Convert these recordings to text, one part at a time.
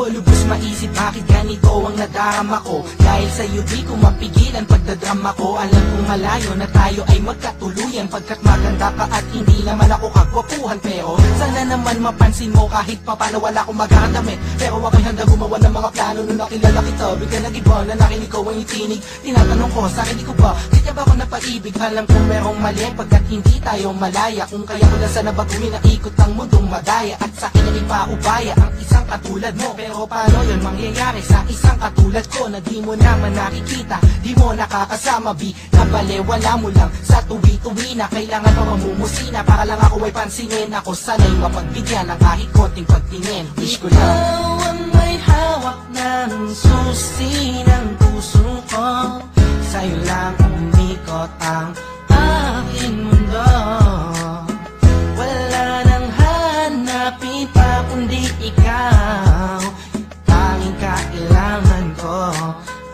ko lubos maisip bakit ganito ang nadarama ko. Dahil sa'yo di ko mapigilan pagdadrama ko. Alam kong malayo na tayo ay magkatuluyan, pagkat maganda ka at hindi naman ako kagwapuhan. Pero sana naman mapansin mo kahit papano wala akong magandamit. Pero ako'y handa gumawa ng mga plano nung nakilala kita. Bigla nag-iba na nakinig ko ang itinig. Tinatanong ko sa akin di ko ba kaya ba ako napaibig? Alam kong merong mali pagkat hindi tayo malaya. Kung kaya ko lang sana baguhin ang ikot ng mundong madaya, at sa akin ay ipaubaya ang isang katulad mo. Pero paano yun mangyayari sa isang katulad ko na di mo naman nakikita, di mo nakakasama, nabalewala mo lang sa tuwi-tuwi na kailangan pa mamumusina para lang ako ay pansinin. Ako sana'y mapagbigyan ng kahit konting pagtingin. Wish ko lang ikaw ang may hawak ng susi ng puso ko. Sa'yo lang umikot ang aking mundo. Wala nang hanapin pa kundi ikaw. Tanging kailangan ko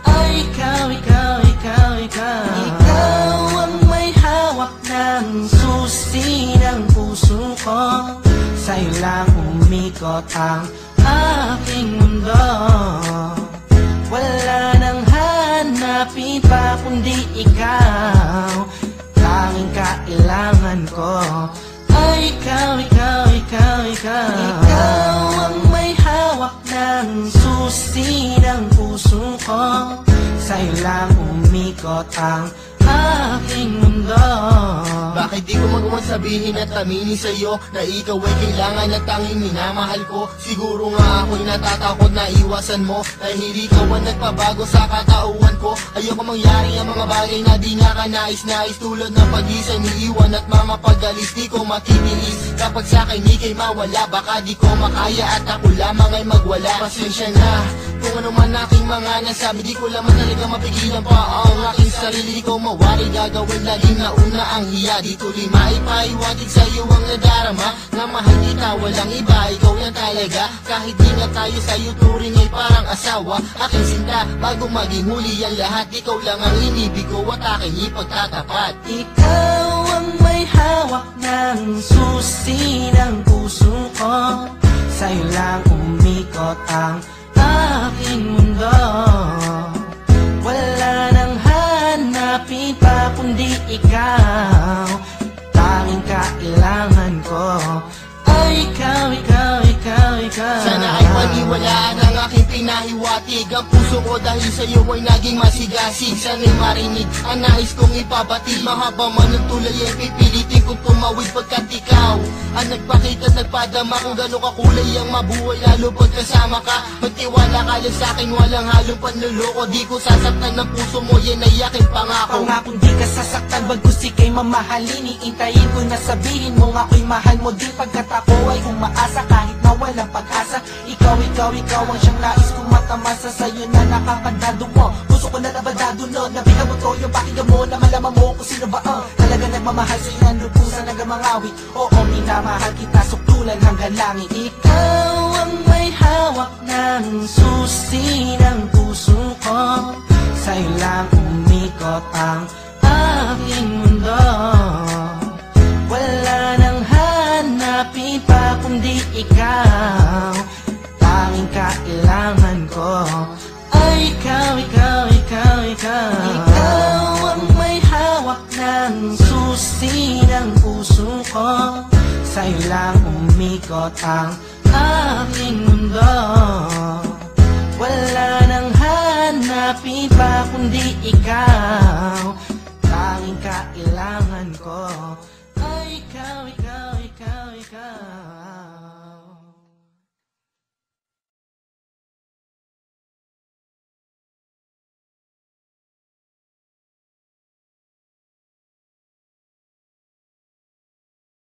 ay ikaw, ikaw, ikaw, ikaw. Ikaw ang may hawak ng susi ng puso ko. Sa'yo lang umikot ang aking mundo. Wala nang hanapin pa kundi ikaw. Tanging kailangan ko ay ikaw, ikaw, ikaw, ikaw. Ikaw ang may hawak ng susi ng puso ko. Sa'yo lang umikot ang aking mundo. Bakit di ko magawa sabihin at aminin sa'yo na ikaw ay kailangan at tanging minamahal ko? Siguro nga ako'y natatakot na iwasan mo, dahil ikaw ang nagpabago sa katauhan ko. Ayoko mangyari ang mga bagay na di nga kanais-nais, tulad ng pag-isa niiwan at mga pag-alis. Di ko matitiis kapag sa'kin ika'y mawala. Baka di ko makaya at ako lamang ay magwala. Pasensya na kung ano man aking mga nasabi, di ko lamang talaga mapigilan pa ang aking sarili. Di ko mawari gagawin laging nauna ang hiya. Di tuloy maipaiwatig sa'yo ang nadarama, na mahal kita walang iba, ikaw yan talaga. Kahit di nga tayo sa'yo turing ay parang asawa. Aking sinta bago maging huli ang lahat, ikaw lang ang inibig ko at aking ipagtatapat. Ikaw ang may hawak ng susi ng puso ko. Sa'yo lang umikot ang aking mundo. Wala nang hanapin pa kundi ikaw. Tanging kailangan ko ay ikaw, ikaw, ikaw, ikaw. Sana ay paniwalaan ang aking pinahiwatig. Ang puso ko dahil sa'yo ay naging masigasig. Sana'y marinig ang nais kong ipabati. Mahaba man ang tulay ay pipilitin kong tumawid, pagkat ikaw ang nagpakita at nagpadama kung gano'ng kakulay ang mabuhay, lalo pag kasama ka. Magtiwala ka lang sa'kin, walang halong panluloko. Di ko sasaktan ng puso mo, yan ay aking pangako. Pangakong di ka sasaktan, bagus ika'y mamahalin. Iintayin ko na sabihin mo ako'y mahal mo din, pagkat ako ay umaasa kahit na walang pag-asa. Ikaw, ikaw, ikaw ang siyang nais kong matamasa. Sa'yo na nakakandado mo, puso ko na nabadado no. Nabihan mo to yung pakinggan mo na malaman mo kung sino ba talaga nagmamahal sa'yo ng lubusan nagamangawi. Oo, minamahal kita sukdulan hanggang langit. Ikaw ang may hawak ng susi ng puso ko. Sa'yo lang umikot ang aking mundo. Wala nang hanapin pa kundi ikaw. Tanging kailangan ko ay ikaw, ikaw, ikaw, ikaw. Ikaw ang may hawak ng susi ng puso ko. Sa'yo lang umikot ang aking mundo. Wala nang hanapin pa kundi ikaw. Tanging kailangan ko